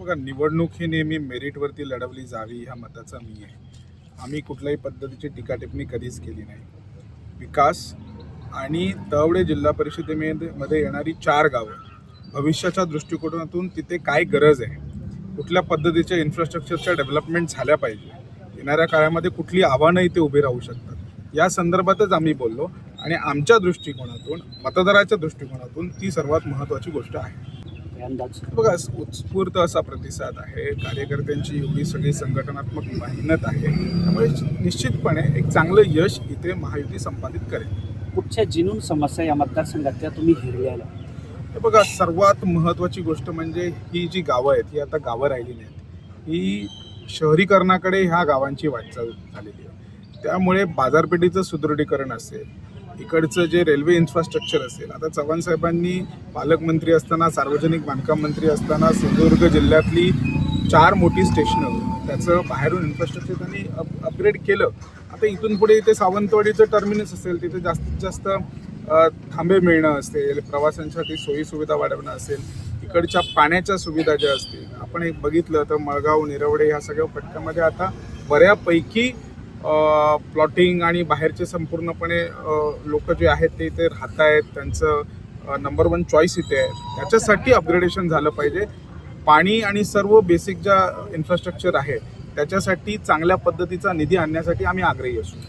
बघा, निवडणूक ही नेहमी मेरिटवरती लढवली जावी ह्या मताचा मी आहे. आम्ही कुठल्याही पद्धतीची टीका टिप्पणी कधीच केली नाही. विकास आणि तळवडे जिल्हा परिषदेमध्ये येणारी 4 गावं भविष्याच्या दृष्टिकोनातून तिथे काय गरज आहे, कुठल्या पद्धतीच्या इन्फ्रास्ट्रक्चरच्या डेव्हलपमेंट झाल्या पाहिजे, येणाऱ्या काळामध्ये कुठली आव्हानं इथे उभी राहू शकतात, या संदर्भातच आम्ही बोललो. आणि आमच्या दृष्टिकोनातून, मतदाराच्या दृष्टिकोनातून ती सर्वात महत्त्वाची गोष्ट आहे. बघा, उत्स्फूर्त असा प्रतिसाद आहे, कार्यकर्त्यांची एवढी सगळी संघटनात्मक मेहनत आहे, त्यामुळे निश्चितपणे एक चांगलं यश इथे महायुती संपादित करेल. कुठच्या जिनून समस्या या मतदारसंघातल्या तुम्ही हिरल्याला? हे बघा, सर्वात महत्त्वाची गोष्ट म्हणजे ही जी गावं आहेत ही आता गावं राहिली नाहीत, ही शहरीकरणाकडे ह्या गावांची वाटचाल झालेली आहे. त्यामुळे बाजारपेठेचं सुदृढीकरण असेल, इकडचं जे रेल्वे इन्फ्रास्ट्रक्चर असेल, आता चव्हाण साहेबांनी पालकमंत्री असताना, सार्वजनिक बांधकाम मंत्री असताना सिंधुदुर्ग जिल्ह्यातली 4 मोठी स्टेशनं, त्याचं बाहेरून इन्फ्रास्ट्रक्चर त्यांनी अपग्रेड केलं. आता इथून पुढे इथे सावंतवाडीचं टर्मिनस असेल, तिथे जास्तीत जास्त थांबे मिळणं असेल, प्रवाशांसाठी सोयीसुविधा वाढवणं असेल, इकडच्या पाण्याच्या सुविधा ज्या असतील, आपण एक बघितलं तर मळगाव, निरवडे ह्या सगळ्या पट्ट्यामध्ये आता बऱ्यापैकी प्लॉटिंग आणि बाहेरचे संपूर्णपणे लोक जे आहेत ते इथे राहत आहेत, त्यांचं नंबर 1 चॉईस इथे आहे. त्याच्यासाठी अपग्रेडेशन झालं पाहिजे. पाणी आणि सर्व बेसिक ज्या इन्फ्रास्ट्रक्चर आहे त्याच्यासाठी चांगल्या पद्धतीचा निधी आणण्यासाठी आम्ही आग्रही असू.